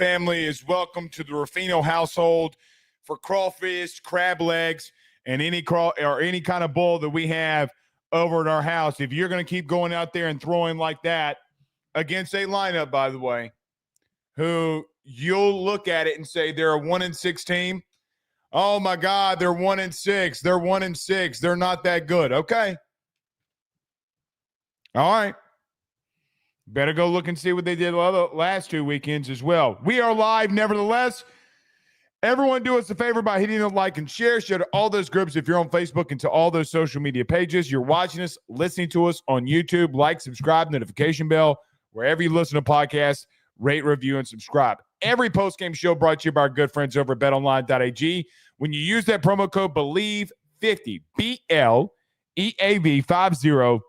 family is welcome to the Ruffino household for crawfish, crab legs, and any kind of bull that we have over at our house. If you're going to keep going out there and throwing like that against a lineup, by the way, who you'll look at it and say they're a 1-6 team. Oh my God, they're 1-6. They're 1-6. They're not that good. Okay. All right. Better go look and see what they did the last 2 weekends as well. We are live, nevertheless. Everyone do us a favor by hitting the like and share. Share to all those groups if you're on Facebook and to all those social media pages. You're watching us, listening to us on YouTube. Like, subscribe, notification bell. Wherever you listen to podcasts, rate, review, and subscribe. Every postgame show brought to you by our good friends over at betonline.ag. When you use that promo code BELIEVE50, BLEAV50,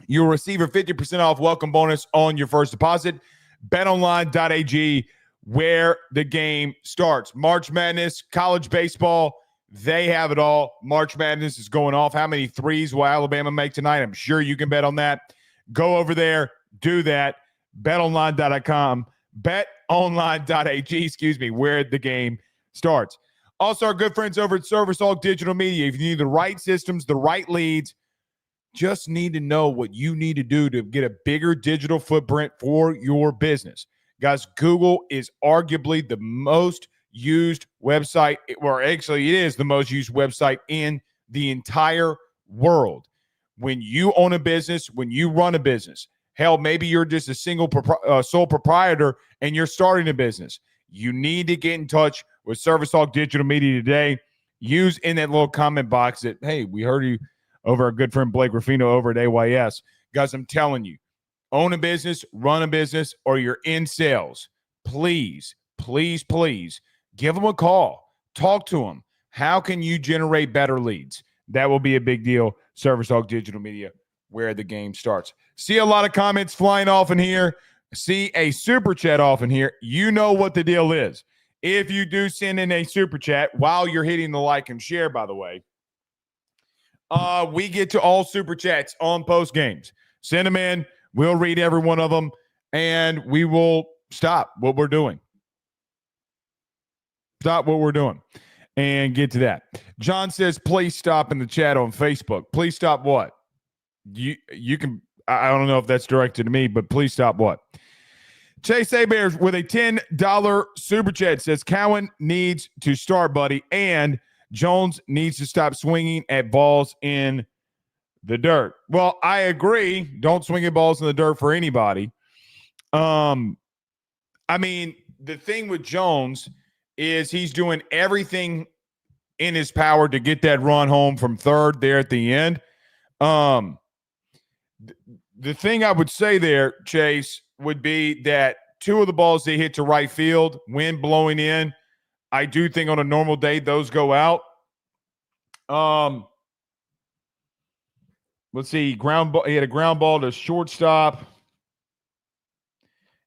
you'll receive a 50% off welcome bonus on your first deposit. BetOnline.ag, where the game starts. March Madness, college baseball, they have it all. March Madness is going off. How many threes will Alabama make tonight? I'm sure you can bet on that. Go over there, do that. BetOnline.com, BetOnline.ag, where the game starts. Also, our good friends over at Service All Digital Media. If you need the right systems, the right leads, just need to know what you need to do to get a bigger digital footprint for your business. Guys, Google is arguably the most used website, or actually it is the most used website in the entire world. When you own a business, when you run a business, hell, maybe you're just a single sole proprietor and you're starting a business, you need to get in touch with Service All Digital Media today. Use in that little comment box that, hey, we heard you over our good friend Blake Ruffino over at AYS. Guys, I'm telling you, own a business, run a business, or you're in sales, please, please, please give them a call. Talk to them. How can you generate better leads? That will be a big deal. Service All Digital Media, where the game starts. See a lot of comments flying off in here. See a super chat off in here. You know what the deal is. If you do send in a super chat while you're hitting the like and share, by the way, we get to all super chats on post games. Send them in. We'll read every one of them, and we will stop what we're doing. Stop what we're doing and get to that. John says, please stop in the chat on Facebook. Please stop what? You can, I don't know if that's directed to me, but please stop what? Chase Abears with a $10 super chat says, Cowan needs to start, buddy, and Jones needs to stop swinging at balls in the dirt. Well, I agree. Don't swing at balls in the dirt for anybody. I mean, the thing with Jones is he's doing everything in his power to get that run home from third there at the end. The thing I would say there, Chase, would be that 2 of the balls they hit to right field, wind blowing in, I do think on a normal day those go out. Let's see, ground ball. He had a ground ball to shortstop,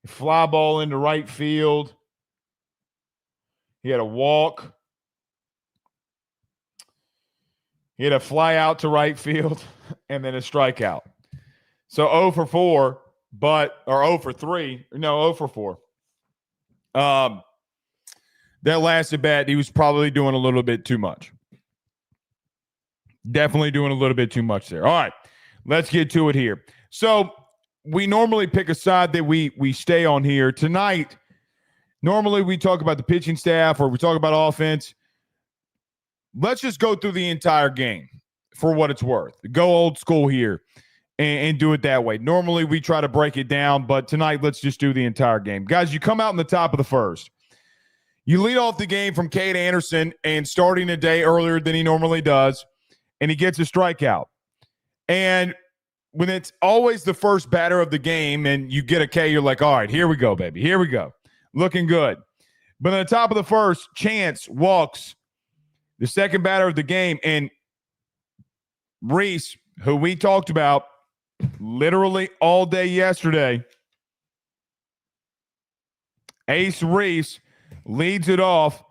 fly ball into right field. He had a walk. He had a fly out to right field, and then a strikeout. So 0 for 4, or 0 for 3. No, 0 for 4. That last at bat, he was probably doing a little bit too much. Definitely doing a little bit too much there. All right, let's get to it here. So we normally pick a side that we stay on here. Tonight, normally we talk about the pitching staff or we talk about offense. Let's just go through the entire game for what it's worth. Go old school here and do it that way. Normally we try to break it down, but tonight let's just do the entire game. Guys, you come out in the top of the first. You lead off the game from Cade Anderson and starting a day earlier than he normally does, and he gets a strikeout. And when it's always the first batter of the game and you get a K, you're like, all right, here we go, baby. Here we go. Looking good. But on the top of the first, Chance walks the second batter of the game, and Reese, who we talked about literally all day yesterday, Ace Reese leads it off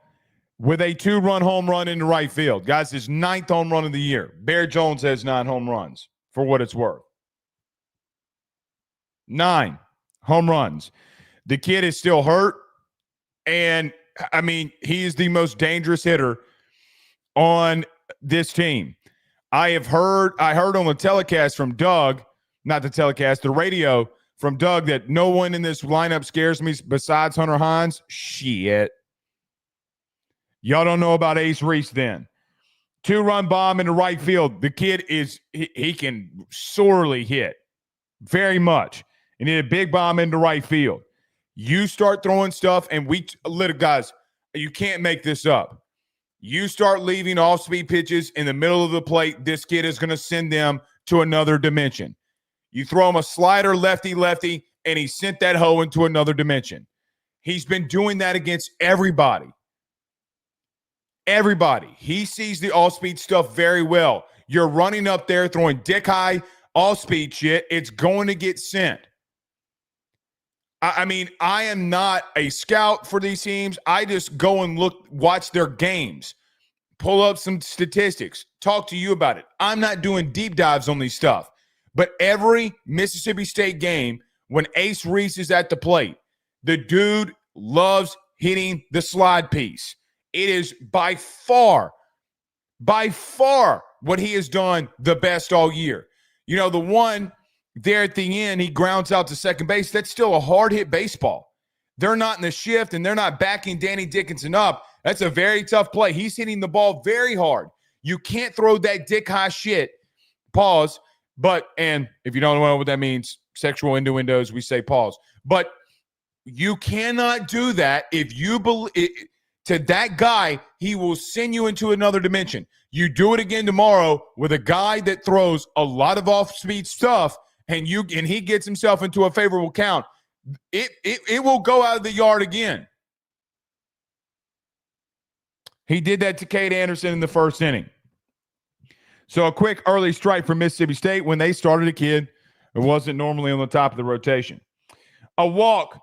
with a 2-run home run into right field. Guys, his 9th home run of the year. Bear Jones has 9 home runs, for what it's worth. 9 home runs. The kid is still hurt. And, I mean, he is the most dangerous hitter on this team. I heard on the telecast from Doug, not the telecast, the radio from Doug, that no one in this lineup scares me besides Hunter Hines. Shit. Y'all don't know about Ace Reese then. 2-run bomb into right field. The kid he can sorely hit. Very much. And hit a big bomb into right field. You start throwing stuff, and guys, you can't make this up. You start leaving off-speed pitches in the middle of the plate, this kid is going to send them to another dimension. You throw him a slider lefty, and he sent that hoe into another dimension. He's been doing that against everybody. Everybody. He sees the off-speed stuff very well. You're running up there throwing dick-high off-speed shit. It's going to get sent. I mean, I am not a scout for these teams. I just go and watch their games, pull up some statistics, talk to you about it. I'm not doing deep dives on these stuff. But every Mississippi State game, when Ace Reese is at the plate, the dude loves hitting the slide piece. It is by far what he has done the best all year. You know, the one there at the end, he grounds out to second base. That's still a hard hit baseball. They're not in the shift, and they're not backing Danny Dickinson up. That's a very tough play. He's hitting the ball very hard. You can't throw that dick high shit. Pause. And if you don't know what that means, sexual innuendos, we say pause. But you cannot do that if you believe to that guy, he will send you into another dimension. You do it again tomorrow with a guy that throws a lot of off-speed stuff, and he gets himself into a favorable count. It will go out of the yard again. He did that to Cade Anderson in the first inning. So a quick early strike for Mississippi State when they started a kid who wasn't normally on the top of the rotation. A walk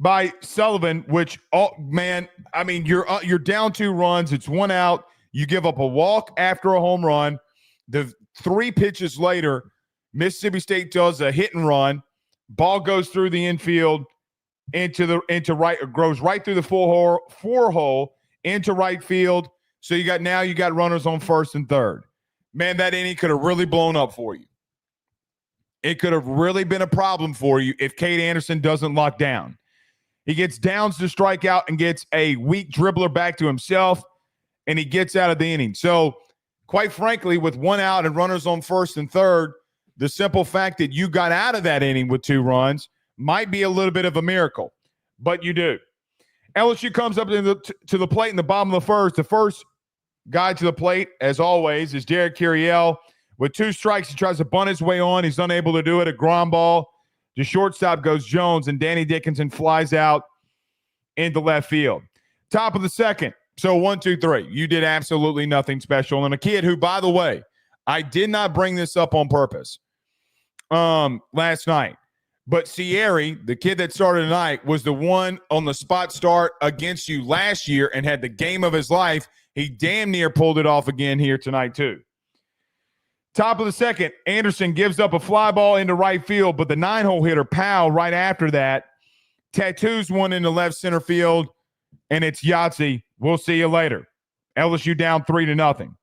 by Sullivan, which, you're down 2 runs. It's 1 out. You give up a walk after a home run. The 3 pitches later, Mississippi State does a hit and run. Ball goes through the infield into right, goes right through the four hole into right field. So you got runners on first and third. Man, that inning could have really blown up for you. It could have really been a problem for you if Cade Anderson doesn't lock down. He gets downs to strike out and gets a weak dribbler back to himself, and he gets out of the inning. So, quite frankly, with 1 out and runners on first and third, the simple fact that you got out of that inning with 2 runs might be a little bit of a miracle, but you do. LSU comes up to the plate in the bottom of the first. The first guy to the plate, as always, is Derek Curiel. With 2 strikes, he tries to bunt his way on. He's unable to do it. A ground ball. The shortstop goes Jones, and Danny Dickinson flies out into left field. Top of the second. So 1, 2, 3. You did absolutely nothing special. And a kid who, by the way, I did not bring this up on purpose last night. But Sierra, the kid that started tonight, was the one on the spot start against you last year and had the game of his life. He damn near pulled it off again here tonight, too. Top of the second, Anderson gives up a fly ball into right field, but the 9-hole hitter, Powell, right after that, tattoos one into left center field, and it's Yahtzee. We'll see you later. LSU down 3-0.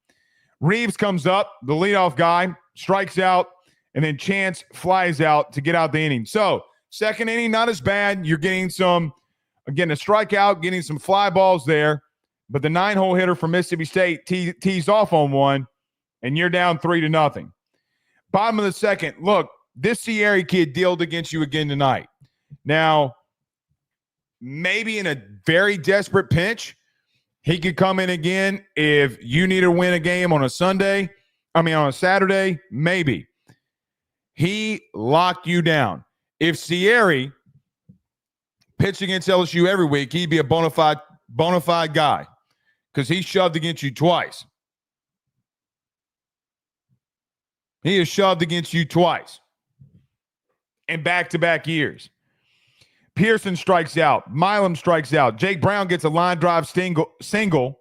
Reeves comes up, the leadoff guy, strikes out, and then Chance flies out to get out the inning. So, second inning, not as bad. You're getting a strikeout, getting some fly balls there, but the 9-hole hitter from Mississippi State tees off on one, and you're down 3-0. Bottom of the second, look, this Sierra kid dealed against you again tonight. Now, maybe in a very desperate pinch, he could come in again if you need to win a game on a Saturday, maybe. He locked you down. If Sierra pitched against LSU every week, he'd be a bona fide guy because he shoved against you twice. He has shoved against you twice in back-to-back years. Pearson strikes out. Milam strikes out. Jake Brown gets a line drive single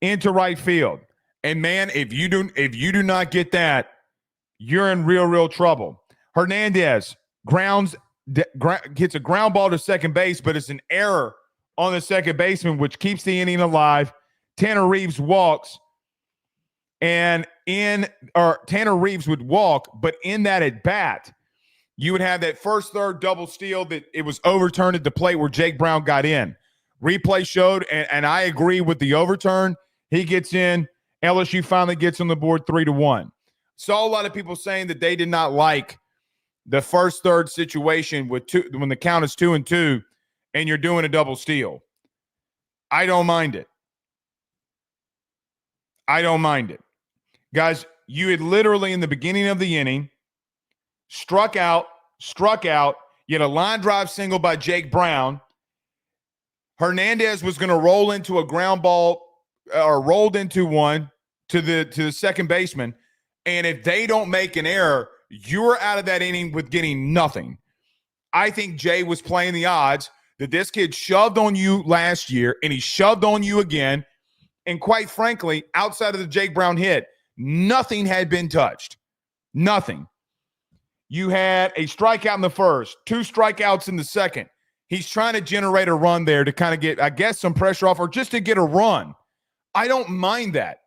into right field. And, man, if you do not get that, you're in real trouble. Hernandez gets a ground ball to second base, but it's an error on the second baseman, which keeps the inning alive. Tanner Reeves walks, Tanner Reeves would walk, but in that at bat, you would have that first third double steal that it was overturned at the plate where Jake Brown got in. Replay showed, and I agree with the overturn. He gets in. LSU finally gets on the board 3-1. Saw a lot of people saying that they did not like the first third situation with two when the count is 2-2 and you're doing a double steal. I don't mind it. Guys, you had literally in the beginning of the inning struck out. You had a line drive single by Jake Brown. Hernandez was going to roll into a ground ball or rolled into one to the second baseman. And if they don't make an error, you're out of that inning with getting nothing. I think Jay was playing the odds that this kid shoved on you last year and he shoved on you again. And quite frankly, outside of the Jake Brown hit, nothing had been touched. Nothing. You had a strikeout in the first, 2 strikeouts in the second. He's trying to generate a run there to kind of get, I guess, some pressure off or just to get a run. I don't mind that.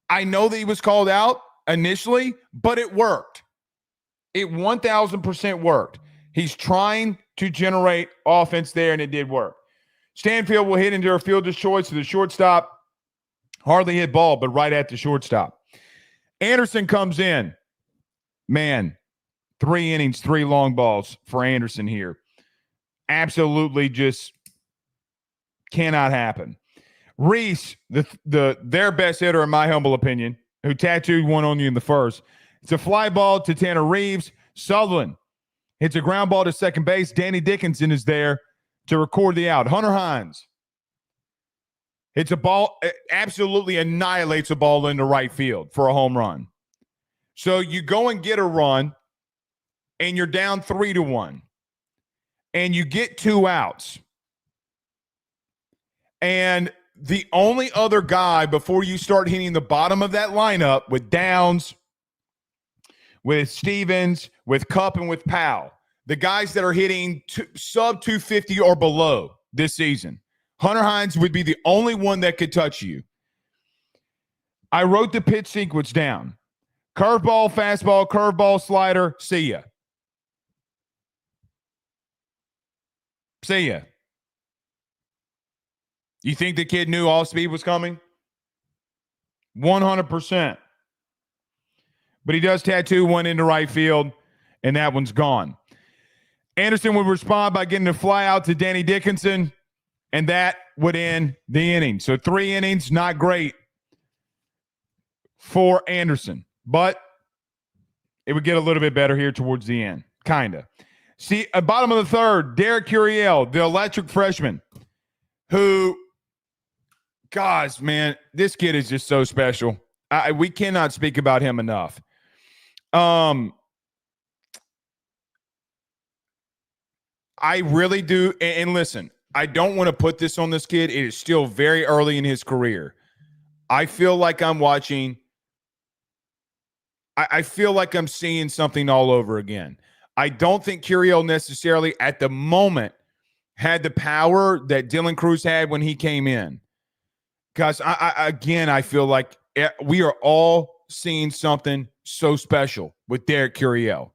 I know that he was called out initially, but it worked. It 1,000% worked. He's trying to generate offense there, and it did work. Stanfield will hit into a fielder's choice to the shortstop. Hardly hit ball, but right at the shortstop. Anderson comes in. Man, 3 innings, 3 long balls for Anderson here. Absolutely just cannot happen. Reese, their best hitter in my humble opinion, who tattooed one on you in the first. It's a fly ball to Tanner Reeves. Sutherland hits a ground ball to second base. Danny Dickinson is there to record the out. Hunter Hines hits a ball, absolutely annihilates a ball into right field for a home run. So you go and get a run, and you're down 3-1, and you get 2 outs. And the only other guy before you start hitting the bottom of that lineup with Downs, with Stevens, with Kupp, and with Powell, the guys that are hitting sub 250 or below this season, Hunter Hines would be the only one that could touch you. I wrote the pitch sequence down. Curveball, fastball, curveball, slider, see ya. See ya. You think the kid knew off speed was coming? 100%. But he does tattoo one into right field, and that one's gone. Anderson would respond by getting a fly out to Danny Dickinson, and that would end the inning. So 3 innings, not great for Anderson. But it would get a little bit better here towards the end. Kind of. See, at bottom of the third, Derek Curiel, the electric freshman, who, gosh, man, this kid is just so special. We cannot speak about him enough. I really do. And listen, I don't want to put this on this kid. It is still very early in his career. I feel like I'm watching. I feel like I'm seeing something all over again. I don't think Curiel necessarily at the moment had the power that Dylan Cruz had when he came in. Because, I feel like we are all seeing something so special with Derek Curiel.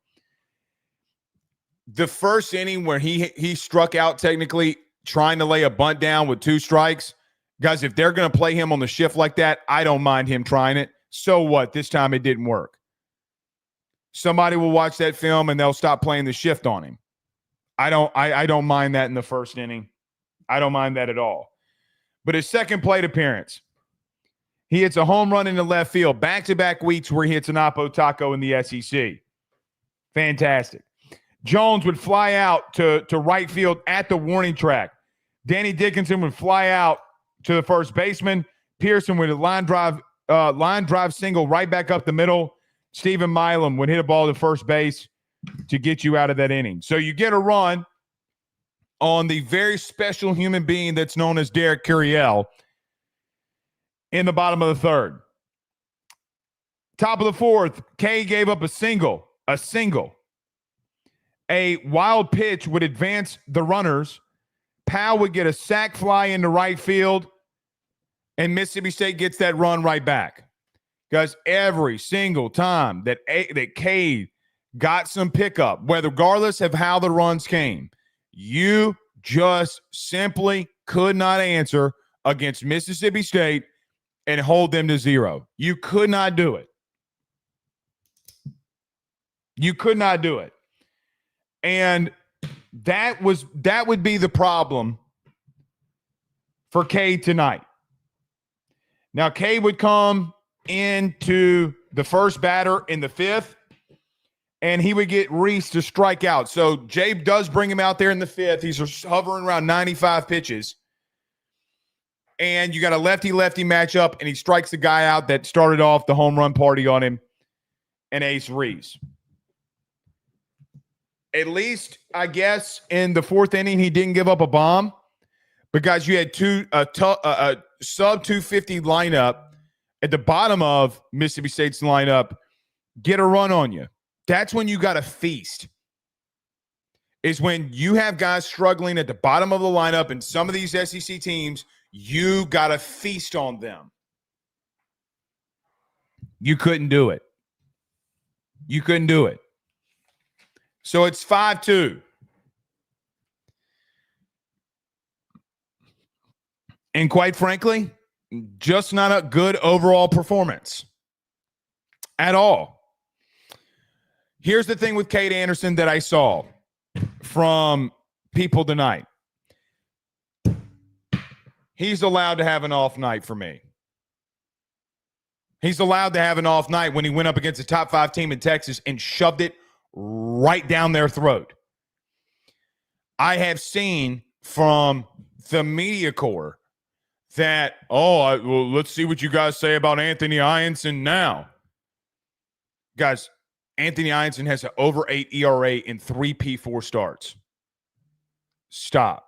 The first inning where he struck out technically trying to lay a bunt down with 2 strikes, guys, if they're going to play him on the shift like that, I don't mind him trying it. So what? This time it didn't work. Somebody will watch that film and they'll stop playing the shift on him. I don't mind that in the first inning. I don't mind that at all. But his second plate appearance, he hits a home run into left field, back-to-back weeks where he hits an Oppo Taco in the SEC. Fantastic. Jones would fly out to right field at the warning track. Danny Dickinson would fly out to the first baseman. Pearson with a line drive single right back up the middle. Stephen Milam would hit a ball to first base to get you out of that inning. So you get a run on the very special human being that's known as Derek Curiel in the bottom of the third. Top of the fourth, Kay gave up a single. A wild pitch would advance the runners. Powell would get a sac fly into right field, and Mississippi State gets that run right back. Because every single time that Cade got some pickup, whether regardless of how the runs came, you just simply could not answer against Mississippi State and hold them to 0. You could not do it. You could not do it. And that would be the problem for Cade tonight. Now, Cade would come into the first batter in the 5th, and he would get Reese to strike out. So Jay does bring him out there in the 5th. He's hovering around 95 pitches. And you got a lefty-lefty matchup, and he strikes the guy out that started off the home run party on him, and Ace Reese. At least, I guess, in the 4th inning, he didn't give up a bomb. But, guys, you had a sub-250 lineup at the bottom of Mississippi State's lineup get a run on you. That's when you got to feast. Is when you have guys struggling at the bottom of the lineup in some of these SEC teams, you got to feast on them. You couldn't do it. You couldn't do it. So it's 5-2. And quite frankly, just not a good overall performance at all. Here's the thing with Cade Anderson that I saw from people tonight. He's allowed to have an off night for me. He's allowed to have an off night when he went up against a top 5 team in Texas and shoved it right down their throat. I have seen from the media corps that, well, let's see what you guys say about Anthony Ianson now. Guys, Anthony Ianson has an over 8 ERA in 3 P4 starts. Stop.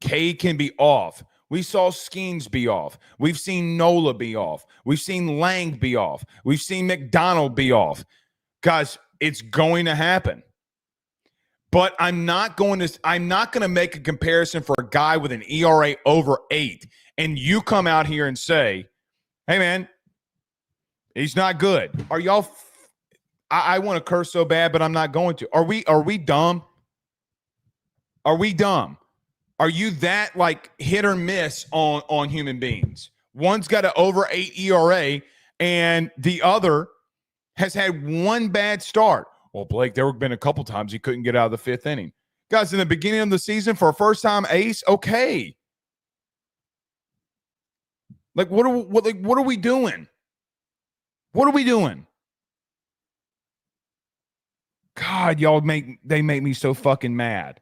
Cade can be off. We saw Skeens be off. We've seen Nola be off. We've seen Lang be off. We've seen McDonald be off. Guys, it's going to happen. But I'm not going to make a comparison for a guy with an ERA over 8. And you come out here and say, hey, man, he's not good. Are y'all I want to curse so bad, but I'm not going to. Are we dumb? Are we dumb? Are you that like hit or miss on human beings? One's got an over 8 ERA and the other has had one bad start. Well, Blake, there have been a couple times he couldn't get out of the 5th inning. Guys, in the beginning of the season for a first-time ace, okay. Like, what are we doing? What are we doing? God, they make me so fucking mad.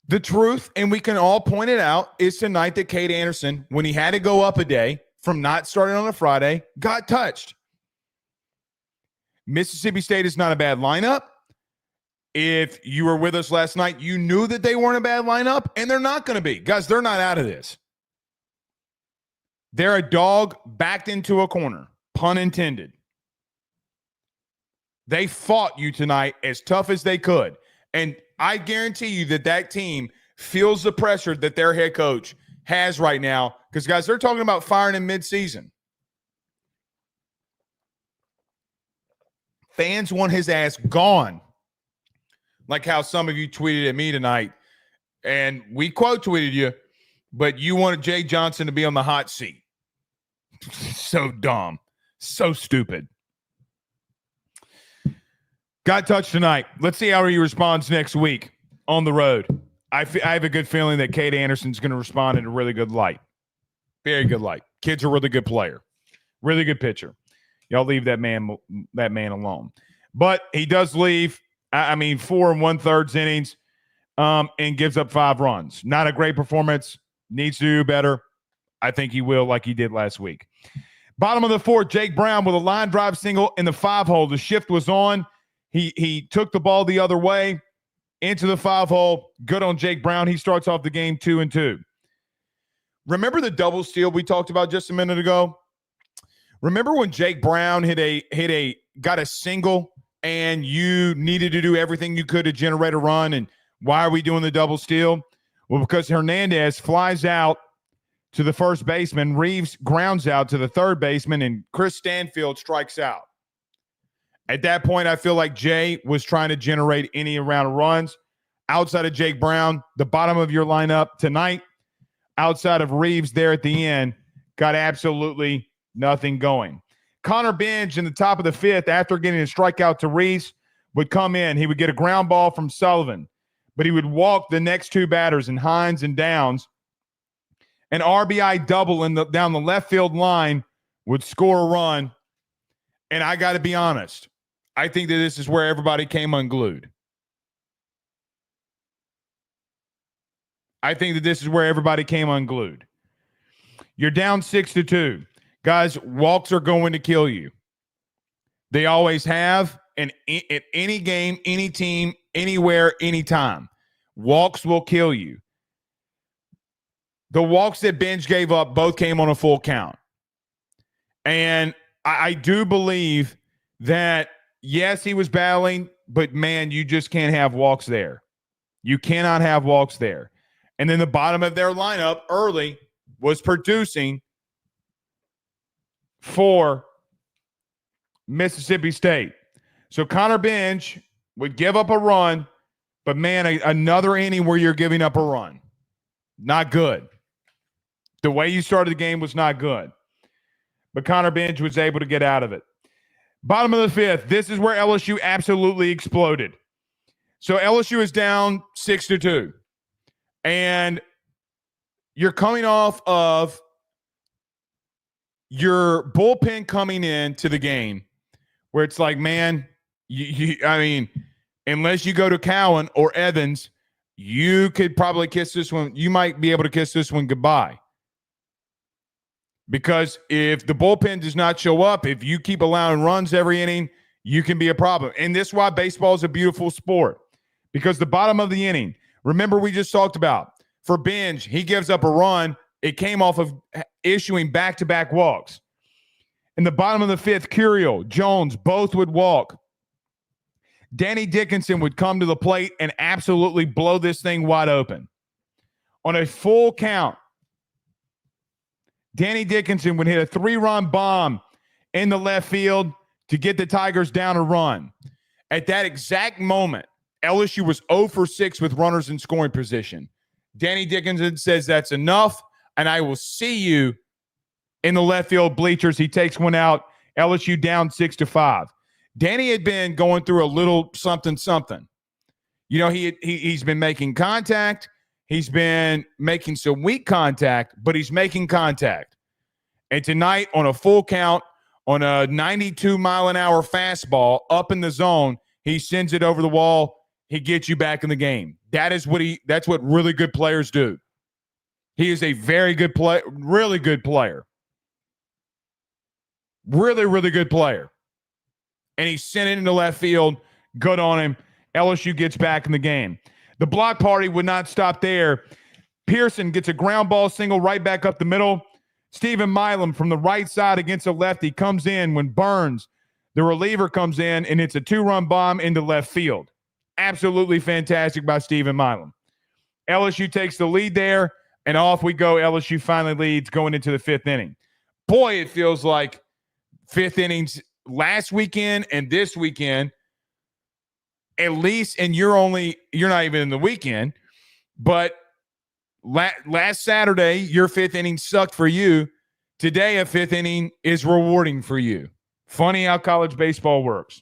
The truth, and we can all point it out, is tonight that Cade Anderson, when he had to go up a day from not starting on a Friday, got touched. Mississippi State is not a bad lineup. If you were with us last night, you knew that they weren't a bad lineup, and they're not going to be. Guys, they're not out of this. They're a dog backed into a corner, pun intended. They fought you tonight as tough as they could. And I guarantee you that team feels the pressure that their head coach has right now because, guys, they're talking about firing him midseason. Fans want his ass gone. Like how some of you tweeted at me tonight, and we quote tweeted you, but you wanted Jay Johnson to be on the hot seat. So dumb. So stupid. Got touched tonight. Let's see how he responds next week on the road. I have a good feeling that Cade Anderson's going to respond in a really good light. Very good light. Kid's a really good player. Really good pitcher. Y'all leave that man alone. But he does leave, 4 1/3 innings and gives up 5 runs. Not a great performance. Needs to do better. I think he will like he did last week. Bottom of the 4th, Jake Brown with a line drive single in the 5-hole. The shift was on. He took the ball the other way into the 5-hole. Good on Jake Brown. He starts off the game 2-2. Remember the double steal we talked about just a minute ago? Remember when Jake Brown got a single and you needed to do everything you could to generate a run, and Why are we doing the double steal? Well, because Hernandez flies out to the first baseman, Reeves grounds out to the third baseman, and Chris Stanfield strikes out. At that point, I feel like Jay was trying to generate any amount of runs. Outside of Jake Brown, the bottom of your lineup tonight, outside of Reeves there at the end, got absolutely nothing going. Connor Benj in the top of the fifth, after getting a strikeout to Reeves, would come in. He would get a ground ball from Sullivan, but he would walk the next two batters in Hines and Downs. An RBI double down the left field line would score a run. And I got to be honest, I think that this is where everybody came unglued. You're down 6-2. Guys, walks are going to kill you. They always have, and at any game, any team, anywhere, anytime. Walks will kill you. The walks that Benj gave up both came on a full count. And I do believe that, yes, he was battling, but, man, you just can't have walks there. You cannot have walks there. And then the bottom of their lineup early was producing for Mississippi State. So Connor Benj would give up a run, but, man, another inning where you're giving up a run. Not good. The way you started the game was not good. But Connor Benj was able to get out of it. Bottom of the fifth, this is where LSU absolutely exploded. So LSU is down 6-2. And you're coming off of your bullpen coming into the game where it's like, man, I mean, unless you go to Cowan or Evans, you could probably kiss this one. You might be able to kiss this one goodbye. Because if the bullpen does not show up, if you keep allowing runs every inning, you can be a problem. And this is why baseball is a beautiful sport. Because the bottom of the inning, remember we just talked about, for Benj, he gives up a run. It came off of issuing back-to-back walks. In the bottom of the fifth, Curiel, Jones, both would walk. Danny Dickinson would come to the plate and absolutely blow this thing wide open. On a full count, Danny Dickinson would hit a 3-run bomb in the left field to get the Tigers down a run. At that exact moment, LSU was 0 for 6 with runners in scoring position. Danny Dickinson says that's enough, and I will see you in the left field bleachers. He takes one out. LSU down 6-5. Danny had been going through a little something. You know, he's been making contact. He's been making some weak contact, but he's making contact. And tonight, on a full count, on a 92-mile-an-hour fastball up in the zone, he sends it over the wall. He gets you back in the game. That's what really good players do. He is a very good player, really good player. Really, really good player. And he sent it into left field. Good on him. LSU gets back in the game. The block party would not stop there. Pearson gets a ground ball single right back up the middle. Stephen Milam from the right side against a lefty comes in when Burns, the reliever, comes in, and it's a 2-run bomb into left field. Absolutely fantastic by Stephen Milam. LSU takes the lead there, and off we go. LSU finally leads going into the fifth inning. Boy, it feels like fifth innings last weekend and this weekend, at least, and you're not even in the weekend, but last Saturday, your fifth inning sucked for you. Today, a fifth inning is rewarding for you. Funny how college baseball works.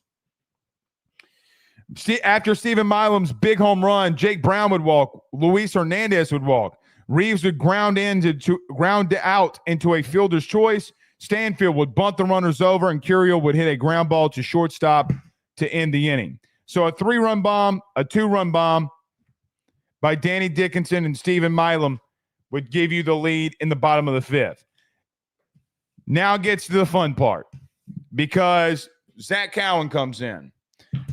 After Stephen Milam's big home run, Jake Brown would walk. Luis Hernandez would walk. Reeves would ground out into a fielder's choice. Stanfield would bunt the runners over, and Curiel would hit a ground ball to shortstop to end the inning. So a 3-run bomb, a 2-run bomb by Danny Dickinson and Stephen Milam would give you the lead in the bottom of the fifth. Now it gets to the fun part, because Zack Cowan comes in.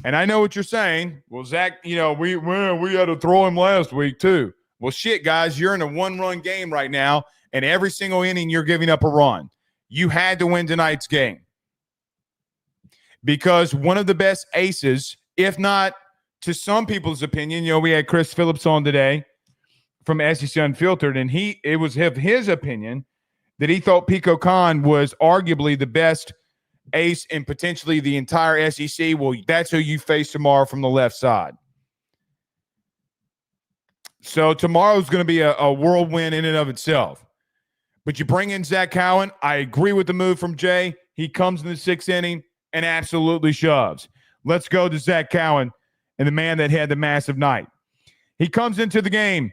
And I know what you're saying. Well, Zach, we had to throw him last week too. Well, shit, guys, you're in a 1-run game right now, and every single inning you're giving up a run. You had to win tonight's game, because one of the best aces, if not to some people's opinion, we had Chris Phillips on today from SEC Unfiltered, and it was his opinion that he thought Pico Khan was arguably the best ace in potentially the entire SEC. Well, that's who you face tomorrow from the left side. So tomorrow's going to be a whirlwind in and of itself. But you bring in Zack Cowan. I agree with the move from Jay. He comes in the 6th inning and absolutely shoves. Let's go to Zack Cowan and the man that had the massive night. He comes into the game,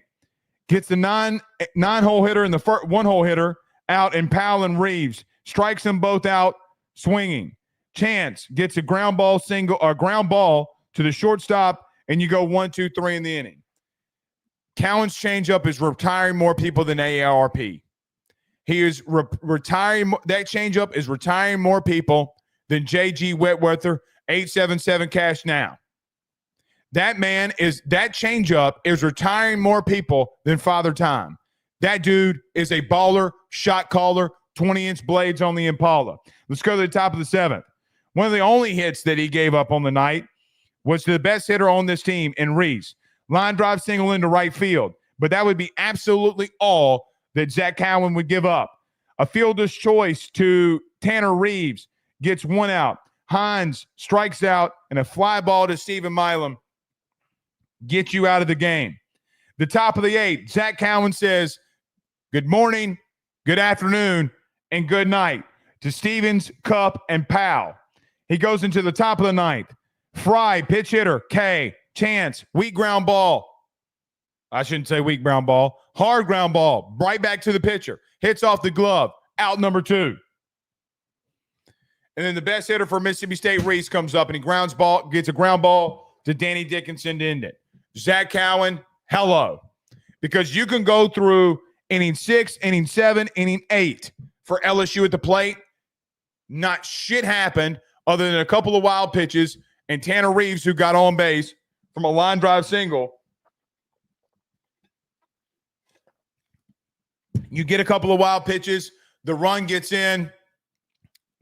gets the nine-hole hitter and the one-hole hitter out, and Powell and Reeves strikes them both out swinging. Chance gets a ground ball to the shortstop, and you go 1-2-3 in the inning. Cowan's changeup is retiring more people than AARP. He is retiring. That changeup is retiring more people than J.G. Wetworther, 877 cash now. That changeup is retiring more people than Father Time. That dude is a baller, shot caller, 20-inch blades on the Impala. Let's go to the top of the 7th. One of the only hits that he gave up on the night was to the best hitter on this team in Reese. Line drive single into right field. But that would be absolutely all that Zack Cowan would give up. A fielder's choice to Tanner Reeves gets one out. Hines strikes out, and a fly ball to Stephen Milam gets you out of the game. The top of the 8th, Zack Cowan says, good morning, good afternoon, and good night to Stevens, Cup, and Powell. He goes into the top of the 9th. Fry, pitch hitter, K. Chance, weak ground ball. I shouldn't say weak ground ball. Hard ground ball, right back to the pitcher. Hits off the glove, out number 2. And then the best hitter for Mississippi State, Reese, comes up and he gets a ground ball to Danny Dickinson to end it. Zack Cowan, hello. Because you can go through inning 6, inning 7, inning 8 for LSU at the plate. Not shit happened other than a couple of wild pitches and Tanner Reeves, who got on base from a line drive single. You get a couple of wild pitches. The run gets in.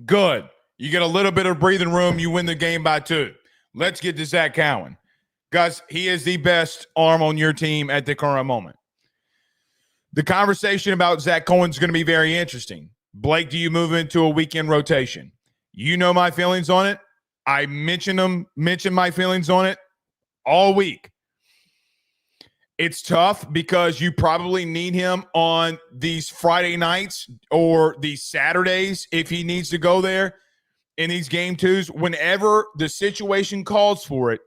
Good. You get a little bit of breathing room. You win the game by 2. Let's get to Zack Cowan. Guys, he is the best arm on your team at the current moment. The conversation about Zack Cowan is going to be very interesting. Blake, do you move into a weekend rotation? You know my feelings on it. I mentioned my feelings on it all week. It's tough because you probably need him on these Friday nights or these Saturdays if he needs to go there in these game 2s. Whenever the situation calls for it,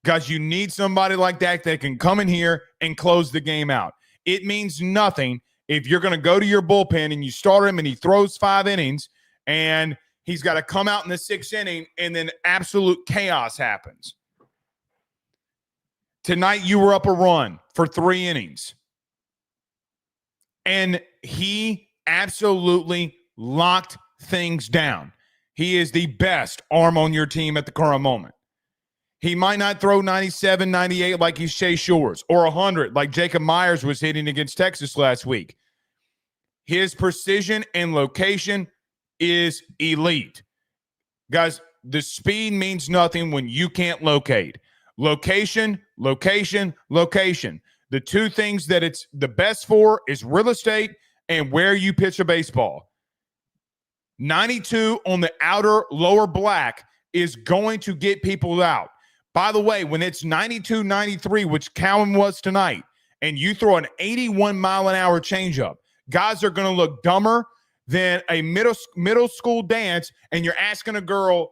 guys, you need somebody like that can come in here and close the game out. It means nothing if you're going to go to your bullpen and you start him and he throws 5 innings and he's got to come out in the 6th inning and then absolute chaos happens. Tonight, you were up a run for 3 innings. And he absolutely locked things down. He is the best arm on your team at the current moment. He might not throw 97, 98 like he's Shea Shores or 100 like Jacob Myers was hitting against Texas last week. His precision and location is elite. Guys, the speed means nothing when you can't locate. Location, location, location. The 2 things that it's the best for is real estate and where you pitch a baseball. 92 on the outer lower black is going to get people out. By the way, when it's 92, 93, which Cowan was tonight, and you throw an 81-mile-an-hour changeup, guys are going to look dumber than a middle school dance, and you're asking a girl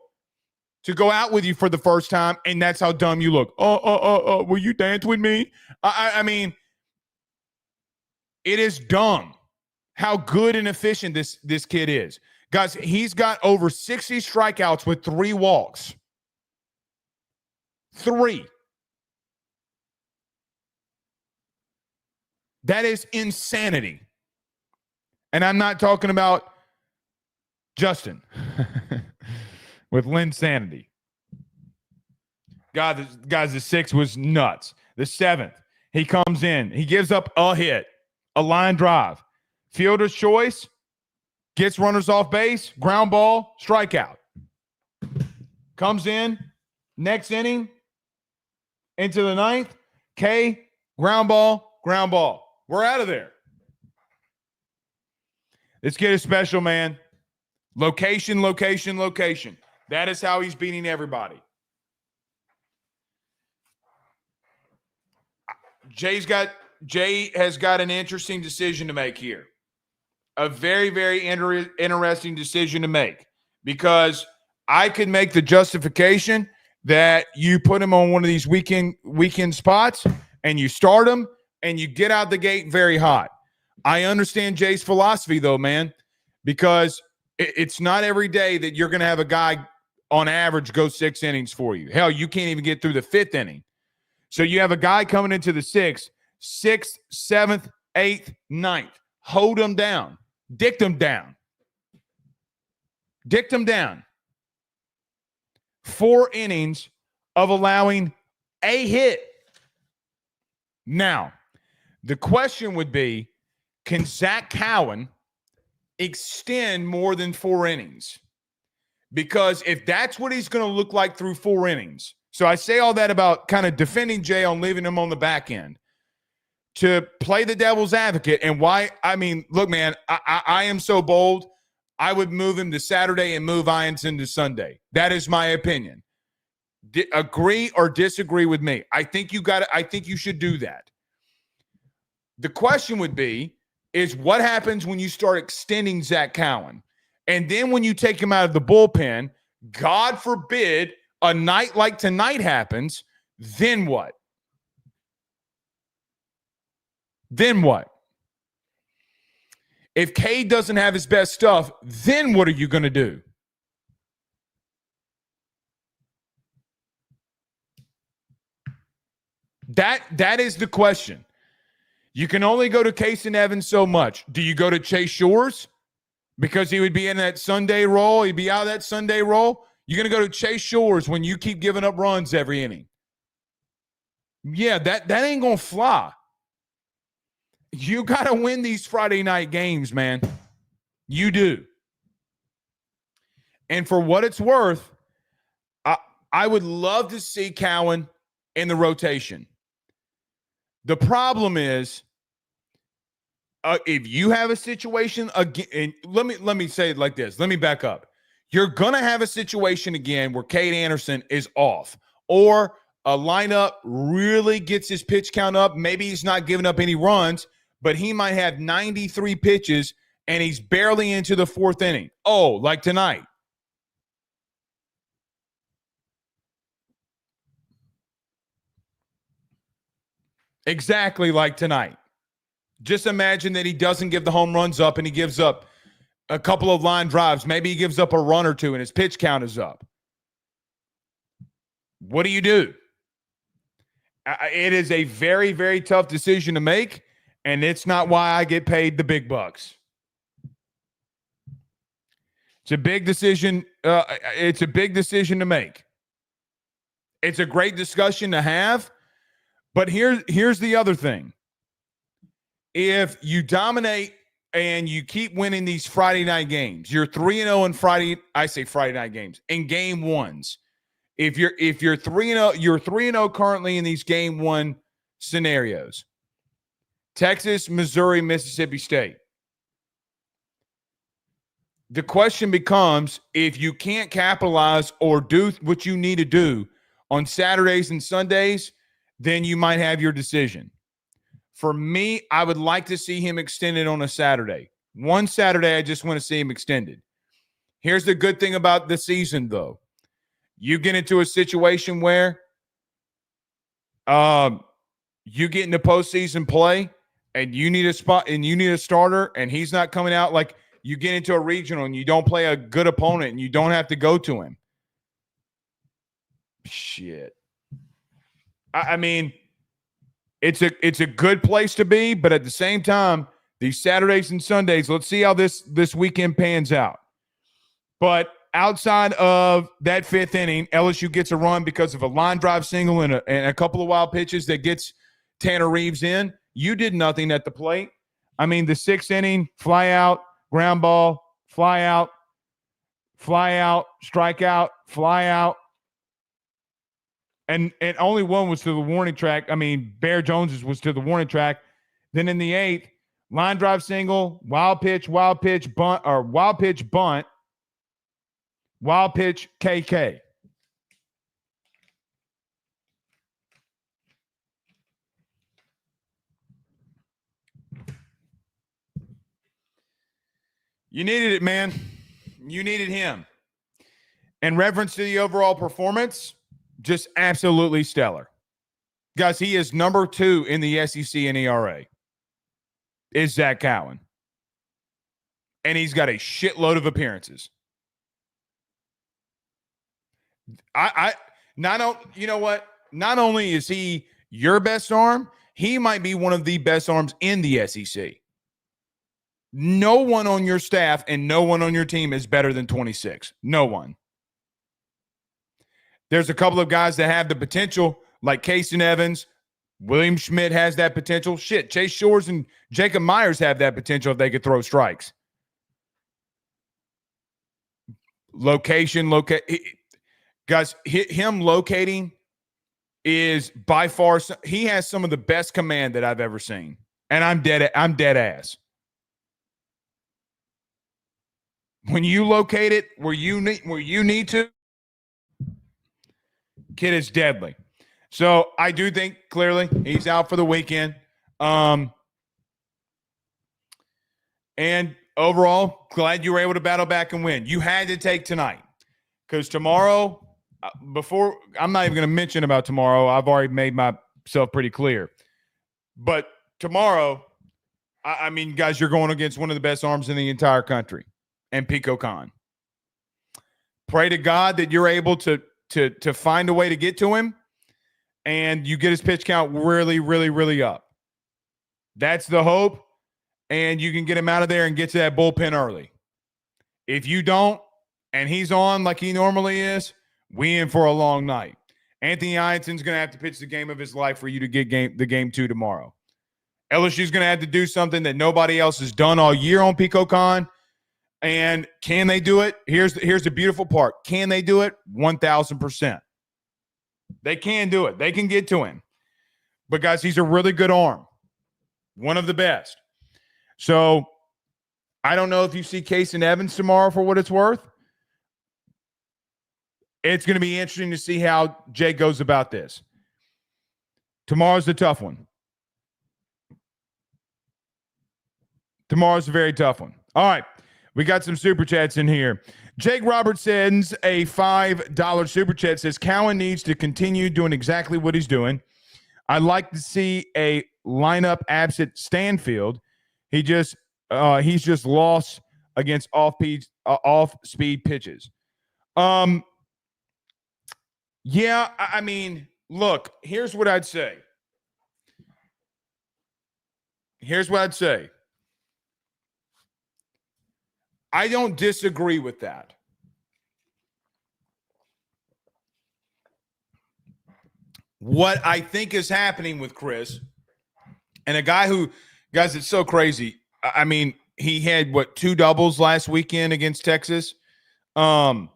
to go out with you for the first time, and that's how dumb you look. Will you dance with me? I mean, it is dumb how good and efficient this kid is. Guys, he's got over 60 strikeouts with 3 walks. 3. That is insanity. And I'm not talking about Justin with Linsanity. Guys, the 6 was nuts. The 7th, he comes in. He gives up a hit, a line drive. Fielder's choice, gets runners off base, ground ball, strikeout. Comes in, next inning, into the ninth. K, ground ball, ground ball. We're out of there. Let's get a special, man. Location, location, location. That is how he's beating everybody. Jay has got an interesting decision to make here. A very, very interesting decision to make, because I could make the justification that you put him on one of these weekend spots and you start him and you get out the gate very hot. I understand Jay's philosophy, though, man, because it's not every day that you're going to have a guy on average go 6 innings for you. Hell, you can't even get through the 5th inning. So you have a guy coming into the 6th, 7th, 8th, 9th. Hold him down. Dict him down. Dict him down. 4 innings of allowing a hit. Now, the question would be, can Zack Cowan extend more than 4 innings? Because if that's what he's going to look like through 4 innings, so I say all that about kind of defending Jay on leaving him on the back end to play the devil's advocate. And why? I mean, look, man, I am so bold. I would move him to Saturday and move Ianson to Sunday. That is my opinion. Agree or disagree with me. I think you should do that. The question would be, is what happens when you start extending Zack Cowan? And then when you take him out of the bullpen, God forbid a night like tonight happens, then what? Then what? If Cade doesn't have his best stuff, then what are you going to do? That is the question. You can only go to Case and Evans so much. Do you go to Chase Shores? Because he would be in that Sunday role. He'd be out of that Sunday role. You're going to go to Chase Shores when you keep giving up runs every inning. Yeah, that ain't going to fly. You got to win these Friday night games, man. You do. And for what it's worth, I would love to see Cowan in the rotation. The problem is, if you have a situation again, and let me say it like this. Let me back up. You're going to have a situation again where Cade Anderson is off, or a lineup really gets his pitch count up. Maybe he's not giving up any runs, but he might have 93 pitches and he's barely into the 4th inning. Oh, like tonight. Exactly like tonight. Just imagine that he doesn't give the home runs up and he gives up a couple of line drives. Maybe he gives up a run or two and his pitch count is up. What do you do? It is a very, very tough decision to make, and it's not why I get paid the big bucks. It's a big decision. It's a big decision to make. It's a great discussion to have, but here's the other thing. If you dominate and you keep winning these Friday night games, you're 3-0 in Friday night games, in game ones. If you're 3-0, you're 3-0 currently in these game 1 scenarios. Texas, Missouri, Mississippi State. The question becomes, if you can't capitalize or do what you need to do on Saturdays and Sundays, then you might have your decision. For me, I would like to see him extended on a Saturday. One Saturday, I just want to see him extended. Here's the good thing about the season, though. You get into a situation where you get into postseason play and you need a spot and you need a starter and he's not coming out. Like, you get into a regional and you don't play a good opponent and you don't have to go to him. Shit. I mean, it's a good place to be, but at the same time, these Saturdays and Sundays, let's see how this weekend pans out. But outside of that 5th inning, LSU gets a run because of a line drive single and a couple of wild pitches that gets Tanner Reeves in. You did nothing at the plate. I mean, the 6th inning, fly out, ground ball, fly out, strike out, fly out. And only one was to the warning track. I mean, Bear Jones's was to the warning track. Then in the 8th, line drive single, wild pitch, bunt, or wild pitch, bunt, wild pitch, KK. You needed it, man. You needed him. In reference to the overall performance, just absolutely stellar. Guys, he is number 2 in the SEC in ERA. Is Zack Cowan. And he's got a shitload of appearances. You know what? Not only is he your best arm, he might be one of the best arms in the SEC. No one on your staff and no one on your team is better than 26. No one. There's a couple of guys that have the potential, like Casey Evans. William Schmidt has that potential. Shit, Chase Shores and Jacob Myers have that potential if they could throw strikes. Guys, him locating is by far, he has some of the best command that I've ever seen. And I'm dead ass. When you locate it where you need to, kid is deadly. So I do think clearly he's out for the weekend. And overall, glad you were able to battle back and win. You had to take tonight because tomorrow, I'm not even going to mention about tomorrow. I've already made myself pretty clear. But tomorrow, I mean, guys, you're going against one of the best arms in the entire country, and Pico Khan. Pray to God that you're able to find a way to get to him and you get his pitch count really, really, really up. That's the hope, and you can get him out of there and get to that bullpen early. If you don't, and he's on like he normally is, we in for a long night. Anthony Ionson's going to have to pitch the game of his life for you to get the game 2 tomorrow. LSU's going to have to do something that nobody else has done all year on Pico Khan. And can they do it? Here's the beautiful part. Can they do it? 1,000%. They can do it. They can get to him. But, guys, he's a really good arm. One of the best. So, I don't know if you see Casey Evans tomorrow for what it's worth. It's going to be interesting to see how Jake goes about this. Tomorrow's the tough one. Tomorrow's a very tough one. All right. We got some super chats in here. Jake Roberts sends a $5 super chat. Says Cowan needs to continue doing exactly what he's doing. I'd like to see a lineup absent Stanfield. He's just lost against off-speed pitches. Yeah, I mean, look, here's what I'd say. I don't disagree with that. What I think is happening with Chris, and a guy who, guys, it's so crazy. I mean, he had, 2 doubles last weekend against Texas, and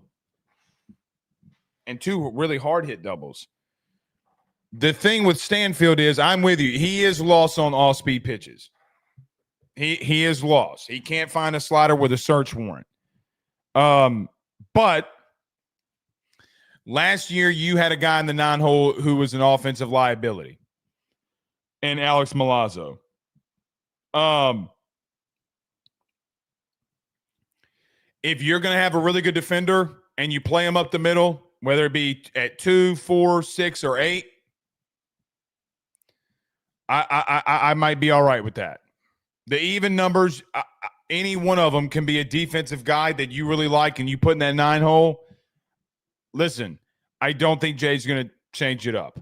2 really hard-hit doubles. The thing with Stanfield is, I'm with you, he is lost on all-speed pitches. He is lost. He can't find a slider with a search warrant. But last year you had a guy in the 9-hole who was an offensive liability, and Alex Milazzo. If you're going to have a really good defender and you play him up the middle, whether it be at 2, 4, 6, or 8, I might be all right with that. The even numbers, any one of them can be a defensive guy that you really like and you put in that 9-hole. Listen, I don't think Jay's going to change it up.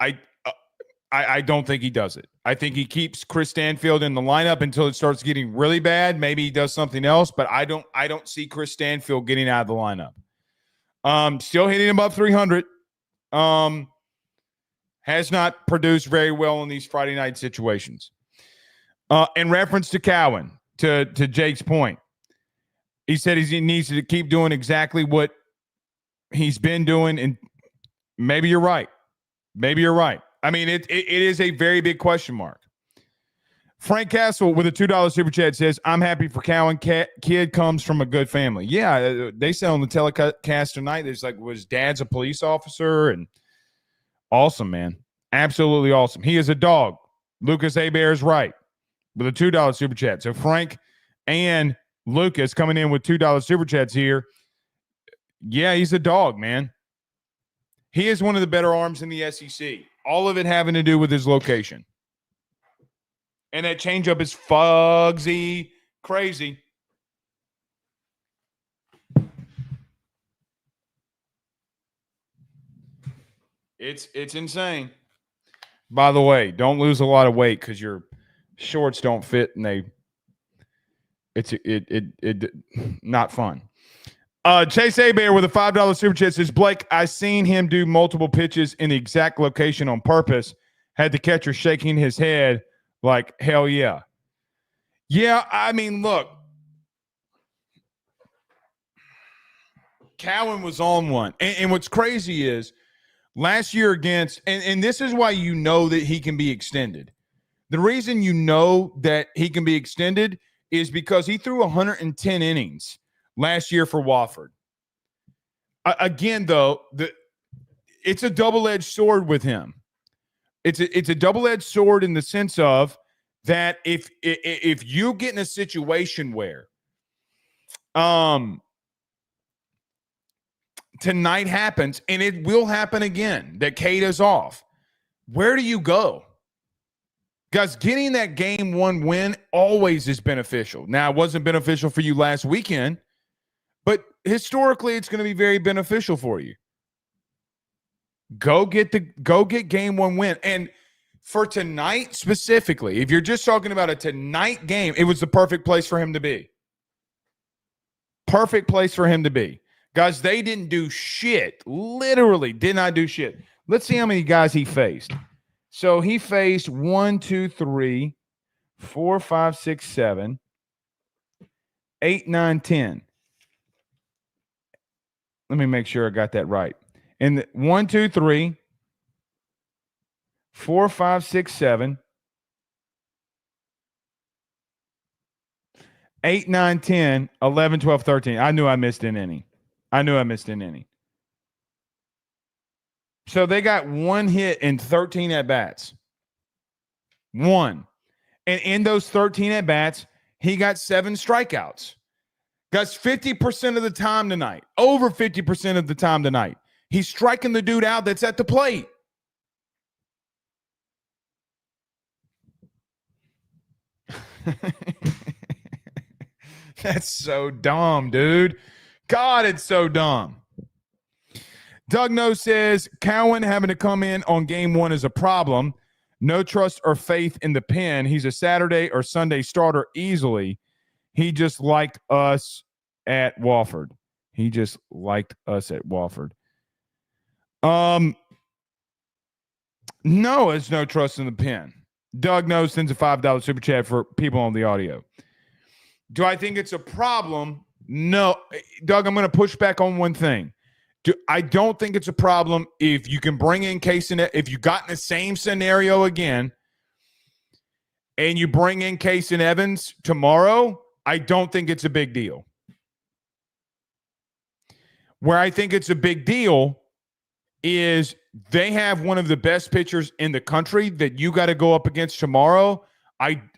I don't think he does it. I think he keeps Chris Stanfield in the lineup until it starts getting really bad. Maybe he does something else, but I don't see Chris Stanfield getting out of the lineup. Still hitting him up 300. Has not produced very well in these Friday night situations. In reference to Cowan, to Jake's point, he said he needs to keep doing exactly what he's been doing. And Maybe you're right. Maybe you're right. I mean, it is a very big question mark. Frank Castle with a $2 super chat says, I'm happy for Cowan. Kid comes from a good family. Yeah, they said on the telecast tonight, there's like, was dad's a police officer? And awesome, man. Absolutely awesome. He is a dog. Lucas Abear is right with a $2 super chat. So Frank and Lucas coming in with $2 super chats here. Yeah, he's a dog, man. He is one of the better arms in the SEC. All of it having to do with his location. And that changeup is fugzy, crazy. It's insane. By the way, don't lose a lot of weight because your shorts don't fit and it's not fun. Chase Abear with a $5 super chat says, Blake, I seen him do multiple pitches in the exact location on purpose. Had the catcher shaking his head like, hell yeah. Yeah, I mean, look. Cowan was on one. And what's crazy is last year against, and this is why you know that he can be extended. The reason you know that he can be extended is because he threw 110 innings last year for Wofford. Again, though, it's a double-edged sword with him. It's a double-edged sword in the sense of that if you get in a situation where tonight happens, and it will happen again, that Kate is off, where do you go? Guys, getting that game one win always is beneficial. Now, it wasn't beneficial for you last weekend, but historically, it's going to be very beneficial for you. Go get game one win. And for tonight specifically, if you're just talking about a tonight game, it was the perfect place for him to be. Perfect place for him to be. Guys, they didn't do shit. Literally did not do shit. Let's see how many guys he faced. So he faced 1, 2, 3, 4, 5, 6, 7, 8, 9, 10. Let me make sure I got that right. And 1, 2, 3, 4, 5, 6, 7, 8, 9, 10, 11, 12, 13. I knew I missed an inning. So they got one hit in 13 at-bats. One. And in those 13 at-bats, he got 7 strikeouts. Guys, 50% of the time tonight, over 50% of the time tonight, he's striking the dude out that's at the plate. That's so dumb, dude. God, it's so dumb. Doug No says, Cowan having to come in on game one is a problem. No trust or faith in the pen. He's a Saturday or Sunday starter easily. He just liked us at Wofford. No, it's no trust in the pen. Doug No sends a $5 super chat for people on the audio. Do I think it's a problem? No. Doug, I'm going to push back on one thing. I don't think it's a problem if you can bring in if you got in the same scenario again and you bring in Case and Evans tomorrow, I don't think it's a big deal. Where I think it's a big deal is they have one of the best pitchers in the country that you got to go up against tomorrow.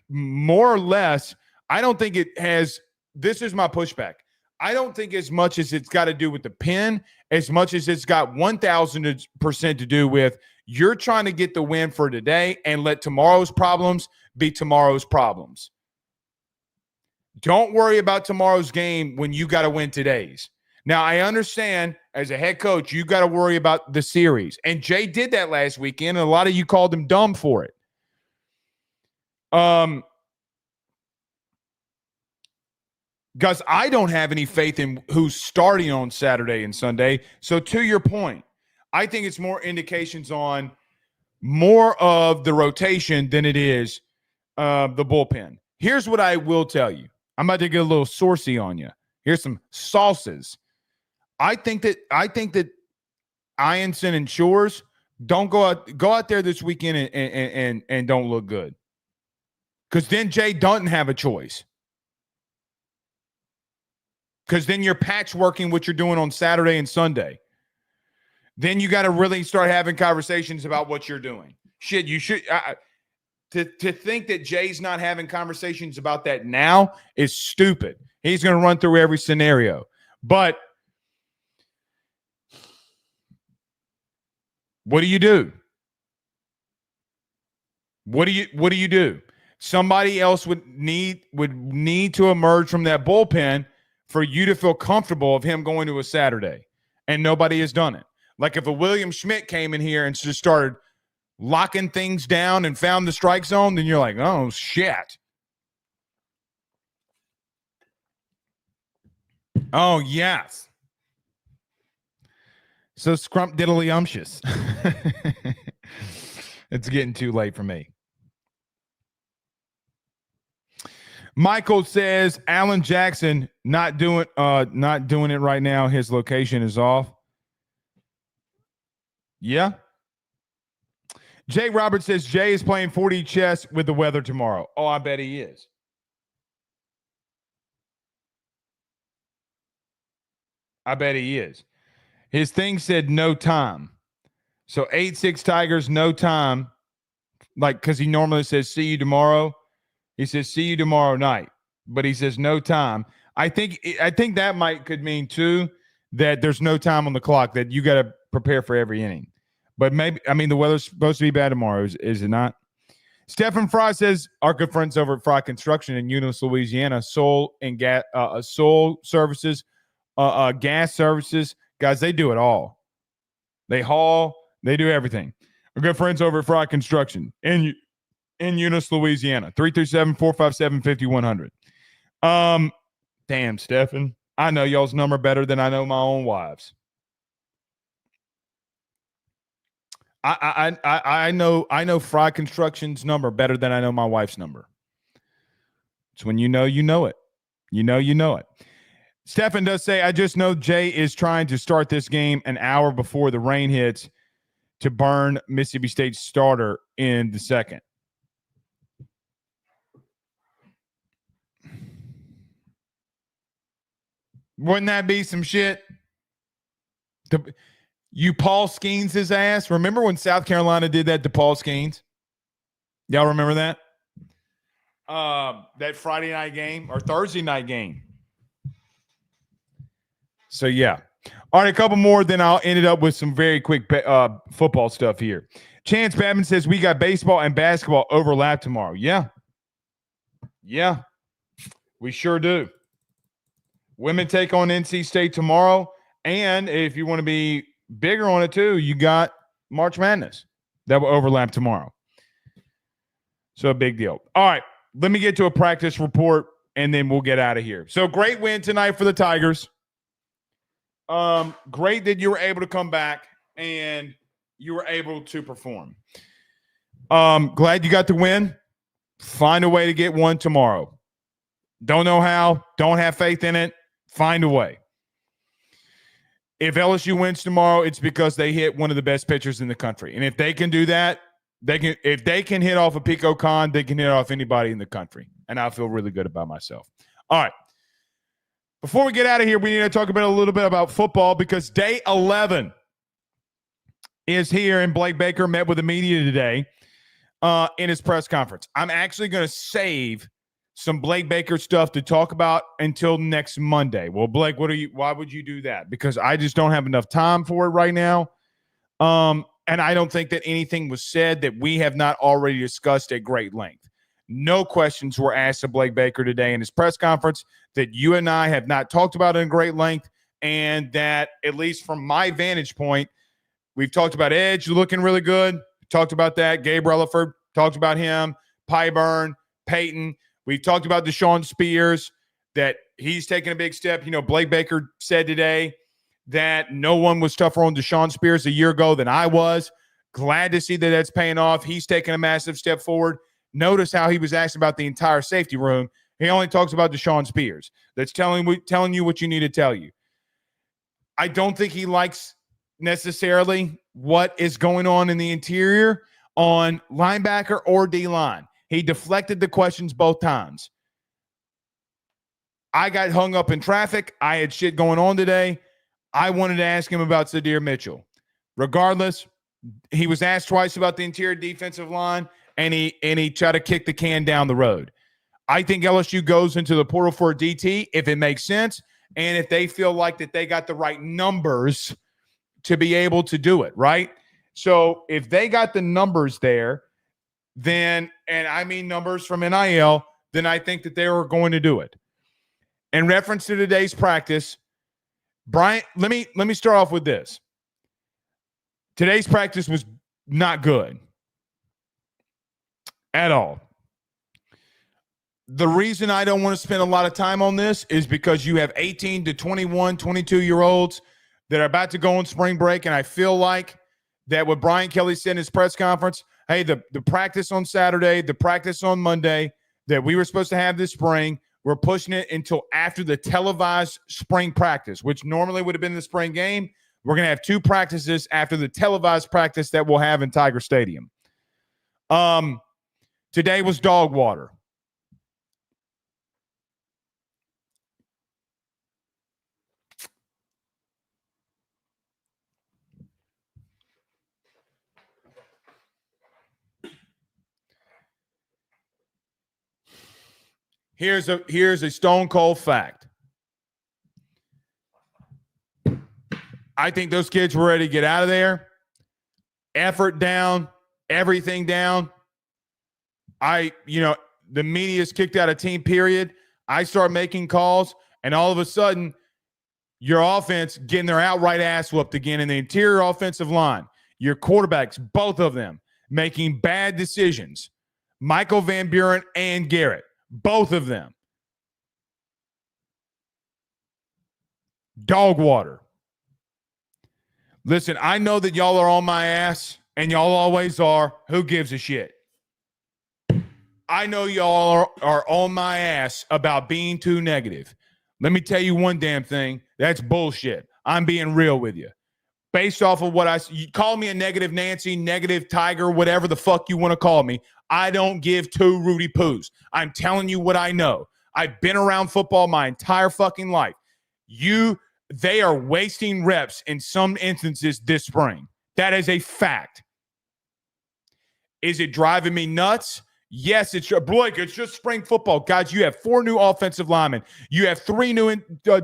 More or less, I don't think it has – this is my pushback. I don't think as much as it's got to do with the pen, as much as it's got 1,000% to do with you're trying to get the win for today and let tomorrow's problems be tomorrow's problems. Don't worry about tomorrow's game when you got to win today's. Now, I understand as a head coach, you got to worry about the series. And Jay did that last weekend, and a lot of you called him dumb for it. Guys, I don't have any faith in who's starting on Saturday and Sunday. So to your point, I think it's more indications on more of the rotation than it is the bullpen. Here's what I will tell you. I'm about to get a little saucy on you. Here's some sauces. I think that Ianson and Shores, don't go out there this weekend and don't look good. Because then Jay doesn't have a choice. Because then you're patchworking what you're doing on Saturday and Sunday. Then you got to really start having conversations about what you're doing. Shit, you should to think that Jay's not having conversations about that now is stupid. He's going to run through every scenario. But what do you do? What do you do? Somebody else would need to emerge from that bullpen for you to feel comfortable of him going to a Saturday, and nobody has done it. Like if a William Schmidt came in here and just started locking things down and found the strike zone, then you're like, oh shit. Oh yes. So scrump diddly umptious. It's getting too late for me. Michael says Alan Jackson not doing it right now. His location is off. Yeah. Jay Roberts says Jay is playing 4D chess with the weather tomorrow. Oh, I bet he is. I bet he is. His thing said no time. So 8-6 Tigers, no time. Like, because he normally says see you tomorrow. He says see you tomorrow night. But he says no time. I think that could mean too that there's no time on the clock, that you got to prepare for every inning. But maybe, I mean, the weather's supposed to be bad tomorrow, is it not? Stephen Fry says our good friends over at Fry Construction in Eunice, Louisiana, soil and gas, soil services, gas services, guys, they do it all. They haul, they do everything. Our good friends over at Fry Construction in Eunice, Louisiana, 337-457-5100. Damn, Stephen, I know y'all's number better than I know my own wives. I know Fry Construction's number better than I know my wife's number. It's when you know it. You know it. Stefan does say, I just know Jay is trying to start this game an hour before the rain hits to burn Mississippi State's starter in the second. Wouldn't that be some shit? You Paul Skeens his ass. Remember when South Carolina did that to Paul Skeens? Y'all remember that? That Friday night game or Thursday night game. So, yeah. All right, a couple more, then I'll end it up with some very quick football stuff here. Chance Babin says we got baseball and basketball overlap tomorrow. Yeah. Yeah, we sure do. Women take on NC State tomorrow. And if you want to be bigger on it too, you got March Madness that will overlap tomorrow. So a big deal. All right, let me get to a practice report and then we'll get out of here. So great win tonight for the Tigers. Great that you were able to come back and you were able to perform. Glad you got the win. Find a way to get one tomorrow. Don't know how. Don't have faith in it. Find a way. If LSU wins tomorrow, it's because they hit one of the best pitchers in the country. And if they can do that, if they can hit off a Pico Khan, they can hit off anybody in the country. And I feel really good about myself. All right. Before we get out of here, we need to talk about a little bit about football because day 11 is here, and Blake Baker met with the media today in his press conference. I'm actually going to save some Blake Baker stuff to talk about until next Monday. Well, Blake, why would you do that? Because I just don't have enough time for it right now. And I don't think that anything was said that we have not already discussed at great length. No questions were asked of Blake Baker today in his press conference that you and I have not talked about in great length, and that, at least from my vantage point, we've talked about Edge looking really good. Talked about that. Gabe Rutherford, talked about him. Pyburn, Peyton. We've talked about Deshaun Spears, that he's taking a big step. You know, Blake Baker said today that no one was tougher on Deshaun Spears a year ago than I was. Glad to see that that's paying off. He's taking a massive step forward. Notice how he was asked about the entire safety room. He only talks about Deshaun Spears. That's telling you what you need to tell you. I don't think he likes necessarily what is going on in the interior on linebacker or D-line. He deflected the questions both times. I got hung up in traffic. I had shit going on today. I wanted to ask him about Sadir Mitchell. Regardless, he was asked twice about the interior defensive line, and he tried to kick the can down the road. I think LSU goes into the portal for a DT if it makes sense and if they feel like that they got the right numbers to be able to do it, right? So if they got the numbers there, then, and I mean numbers from NIL, then I think that they were going to do it. In reference to today's practice, Brian, let me start off with this. Today's practice was not good at all. The reason I don't want to spend a lot of time on this is because you have 18 to 21, 22-year-olds that are about to go on spring break, and I feel like that what Brian Kelly said in his press conference, hey, the practice on Saturday, the practice on Monday that we were supposed to have this spring, we're pushing it until after the televised spring practice, which normally would have been the spring game. We're going to have 2 practices after the televised practice that we'll have in Tiger Stadium. Today was dog water. Here's a stone cold fact. I think those kids were ready to get out of there. Effort down, everything down. The media's kicked out of team period. I start making calls, and all of a sudden, your offense getting their outright ass whooped again in the interior offensive line. Your quarterbacks, both of them, making bad decisions. Michael Van Buren and Garrett. Both of them. Dog water. Listen, I know that y'all are on my ass, and y'all always are. Who gives a shit? I know y'all are on my ass about being too negative. Let me tell you one damn thing. That's bullshit. I'm being real with you. Based off of what you call me a negative Nancy, negative Tiger, whatever the fuck you want to call me. I don't give 2 Rudy Poos. I'm telling you what I know. I've been around football my entire fucking life. They are wasting reps in some instances this spring. That is a fact. Is it driving me nuts? Yes, Blake, it's just spring football. Guys, you have 4 new offensive linemen. You have 3 new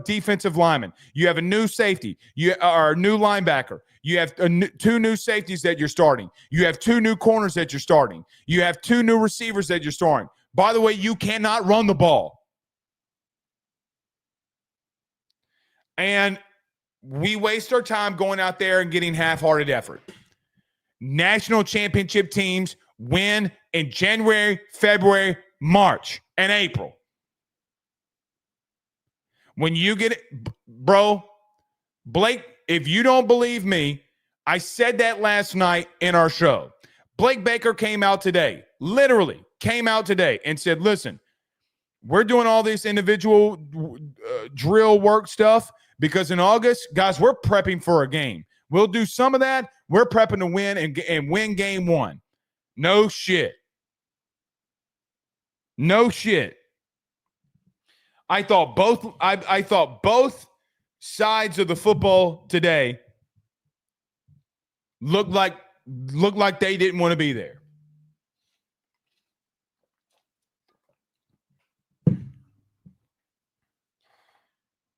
defensive linemen. You have a new safety. You are a new linebacker. You have 2 new safeties that you're starting. You have 2 new corners that you're starting. You have 2 new receivers that you're starting. By the way, you cannot run the ball. And we waste our time going out there and getting half-hearted effort. National championship teams win in January, February, March, and April. When you get it, bro, Blake, if you don't believe me, I said that last night in our show. Blake Baker came out today, literally came out today and said, listen, we're doing all this individual drill work stuff because in August, guys, we're prepping for a game. We'll do some of that. We're prepping to win and win game 1. No shit. No shit. I thought both sides of the football today looked like they didn't want to be there.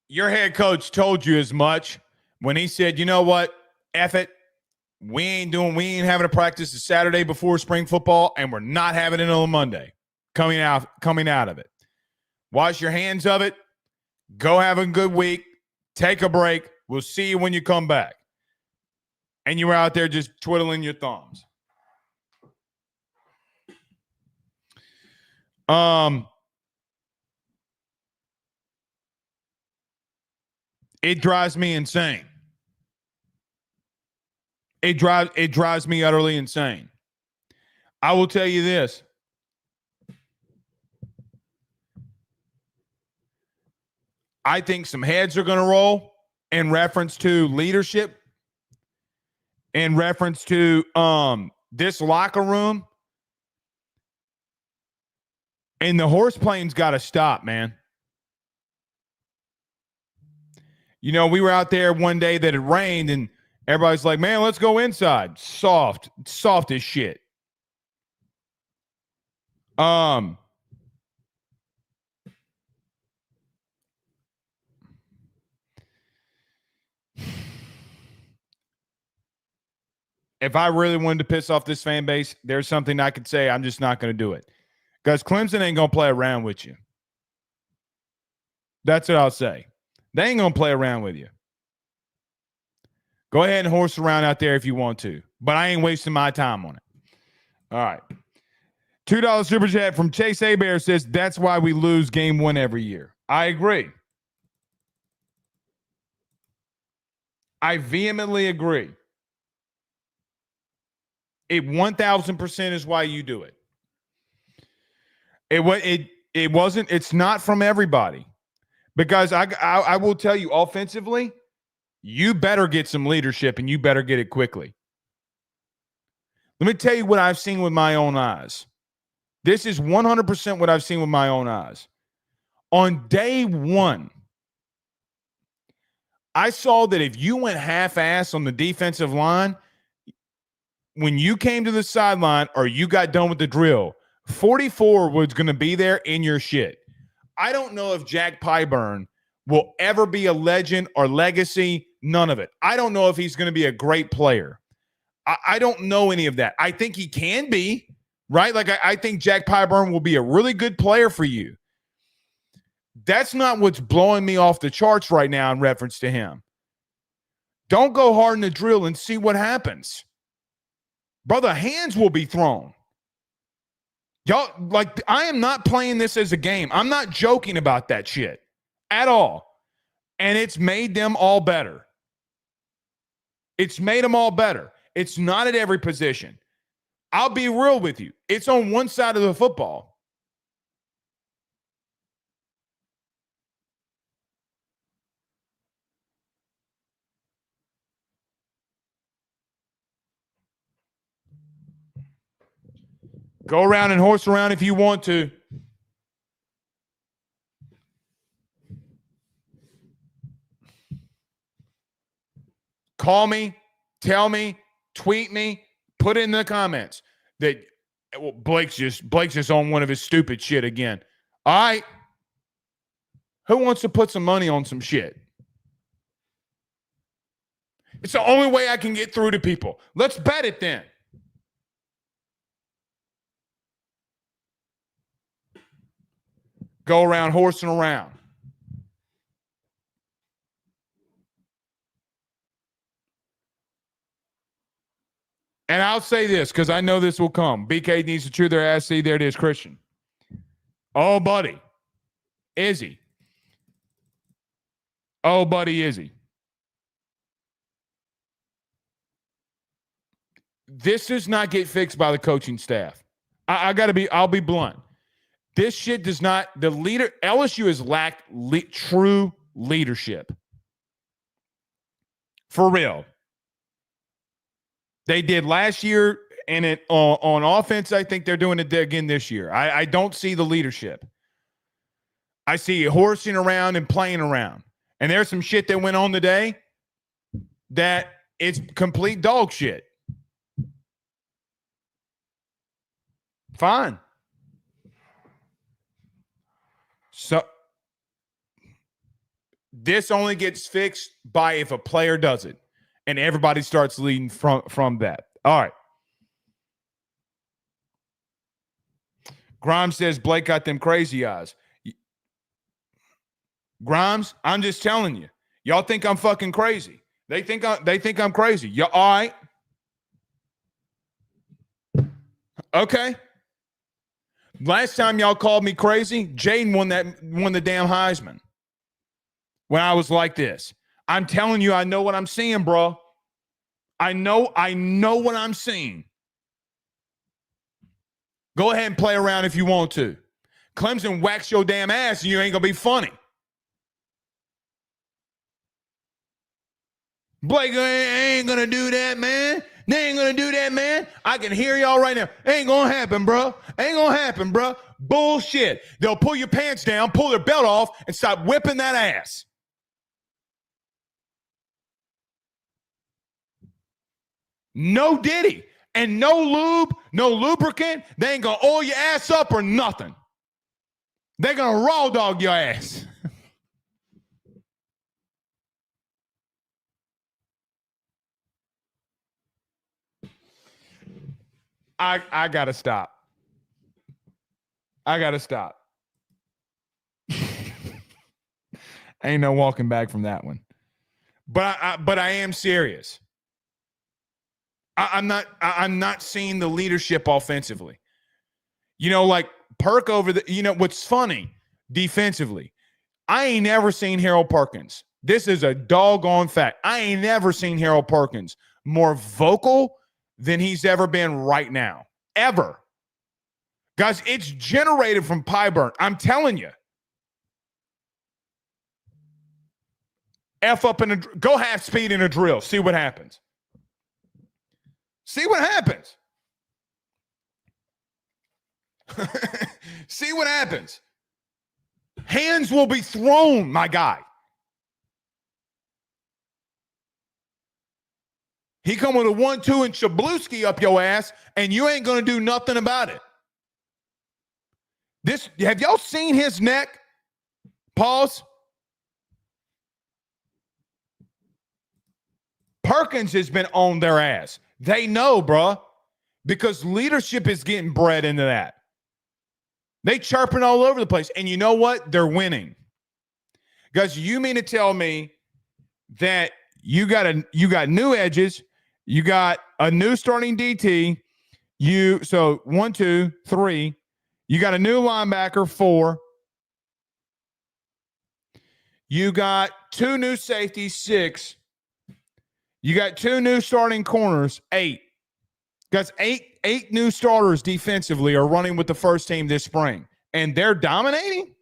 Your head coach told you as much when he said, you know what, F it. We ain't having a practice the Saturday before spring football, and we're not having it on Monday coming out of it. Wash your hands of it. Go have a good week. Take a break. We'll see you when you come back. And you were out there just twiddling your thumbs. It drives me insane. It drives me utterly insane. I will tell you this. I think some heads are going to roll in reference to leadership in reference to this locker room. And the horseplane's got to stop, man. You know, we were out there one day that it rained and everybody's like, man, let's go inside. Soft as shit. If I really wanted to piss off this fan base, there's something I could say. I'm just not going to do it. Because Clemson ain't going to play around with you. That's what I'll say. They ain't going to play around with you. Go ahead and horse around out there if you want to. But I ain't wasting my time on it. All right. $2 super chat from Chase Abear says, that's why we lose game 1 every year. I agree. I vehemently agree. It 1,000% is why you do it. It's not from everybody. Because I will tell you, offensively, you better get some leadership and you better get it quickly. Let me tell you what I've seen with my own eyes. This is 100% what I've seen with my own eyes. On day 1, I saw that if you went half-ass on the defensive line, when you came to the sideline or you got done with the drill, 44 was going to be there in your shit. I don't know if Jack Pyburn will ever be a legend or legacy. None of it. I don't know if he's going to be a great player. I don't know any of that. I think he can be, right? Like, I think Jack Pyburn will be a really good player for you. That's not what's blowing me off the charts right now in reference to him. Don't go hard in the drill and see what happens. Brother, hands will be thrown. Y'all, like, I am not playing this as a game. I'm not joking about that shit at all. And it's made them all better. It's made them all better. It's not at every position. I'll be real with you. It's on one side of the football. Go around and horse around if you want to. Call me, tell me, tweet me, put it in the comments that Blake's just on one of his stupid shit again. All right. Who wants to put some money on some shit? It's the only way I can get through to people. Let's bet it then. Go around horsing around. And I'll say this because I know this will come. BK needs to chew their ass. See, there it is, Christian. Oh, buddy. Izzy. Oh, buddy, Izzy. This does not get fixed by the coaching staff. I'll be blunt. This shit does not, LSU has lacked true leadership. For real. They did last year, and on offense, I think they're doing it again this year. I don't see the leadership. I see horsing around and playing around. And there's some shit that went on today that it's complete dog shit. Fine. So this only gets fixed by if a player does it. And everybody starts leading from that. All right. Grimes says Blake got them crazy eyes. Grimes, I'm just telling you. Y'all think I'm fucking crazy. They think I'm crazy. You all right? Okay. Last time y'all called me crazy, Jaden won the damn Heisman. When I was like this. I'm telling you, I know what I'm seeing, bro. I know what I'm seeing. Go ahead and play around if you want to. Clemson whacks your damn ass and you ain't going to be funny. Blake ain't going to do that, man. They ain't going to do that, man. I can hear y'all right now. Ain't going to happen, bro. Ain't going to happen, bro. Bullshit. They'll pull your pants down, pull their belt off, and stop whipping that ass. No Diddy and no lube, no lubricant. They ain't going to oil your ass up or nothing. They're going to raw dog your ass. I got to stop. I got to stop. Ain't no walking back from that one. But I am serious. I'm not seeing the leadership offensively. You know, like Perk over the, you know, what's funny defensively, I ain't never seen Harold Perkins. This is a doggone fact. I ain't never seen Harold Perkins more vocal than he's ever been right now. Ever. Guys, it's generated from Pyburn. I'm telling you. F up in a, go half speed in a drill. See what happens. See what happens. See what happens. Hands will be thrown, my guy. He come with a 1-2 and Shabluski up your ass, and you ain't going to do nothing about it. This, have y'all seen his neck? Pause. Perkins has been on their ass. They know, bruh, because leadership is getting bred into that. They chirping all over the place. And you know what? They're winning. Guys, you mean to tell me that you got new edges, you got a new starting DT, so 1, 2, 3, you got a new linebacker, 4, you got 2 new safeties, 6, you got 2 new starting corners, 8. Guys, eight new starters defensively are running with the first team this spring, and they're dominating?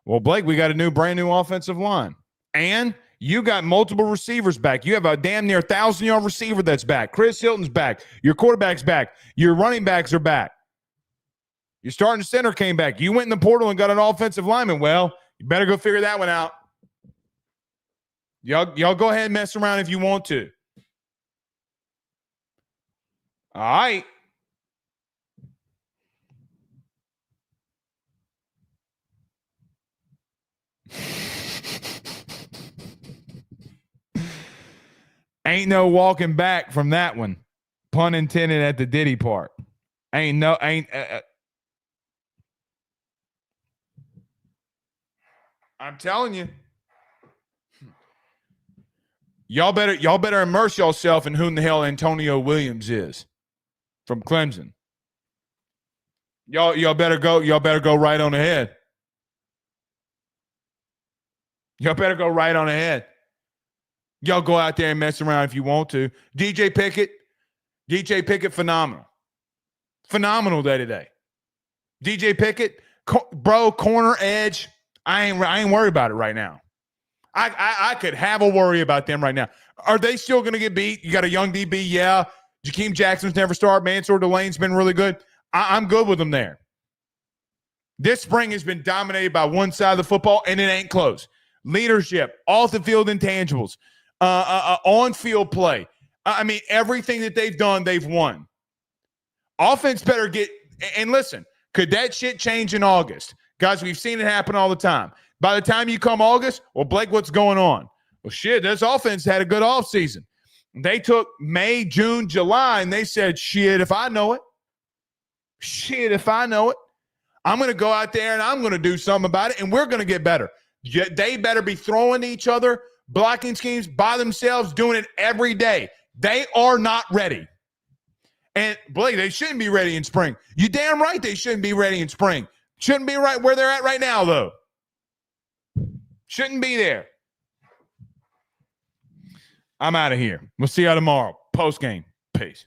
Well, Blake, we got a brand new offensive line, and you got multiple receivers back. You have a damn near 1,000-yard receiver that's back. Chris Hilton's back. Your quarterback's back. Your running backs are back. Your starting center came back. You went in the portal and got an offensive lineman. Well, you better go figure that one out. Y'all go ahead and mess around if you want to. All right. Ain't no walking back from that one. Pun intended at the Diddy part. I'm telling you. Y'all better immerse yourself in who the hell Antonio Williams is from Clemson. Y'all better go right on ahead. Y'all better go right on ahead. Y'all go out there and mess around if you want to. DJ Pickett, phenomenal. Phenomenal day today. DJ Pickett, corner edge. I ain't worried about it right now. I could have a worry about them right now. Are they still going to get beat? You got a young DB, yeah. Jakeem Jackson's never started. Mansour Delane's been really good. I'm good with them there. This spring has been dominated by one side of the football, and it ain't close. Leadership, off-the-field intangibles, on-field play. I mean, everything that they've done, they've won. Offense better get – and listen, could that shit change in August? Guys, we've seen it happen all the time. By the time you come August, well, Blake, what's going on? Well, shit, this offense had a good offseason. They took May, June, July, and they said, shit, if I know it. Shit, if I know it. I'm going to go out there and I'm going to do something about it, and we're going to get better. They better be throwing to each other, blocking schemes by themselves, doing it every day. They are not ready. And, Blake, they shouldn't be ready in spring. You damn right they shouldn't be ready in spring. Shouldn't be right where they're at right now, though. Shouldn't be there. I'm out of here. We'll see y'all tomorrow. Postgame. Peace.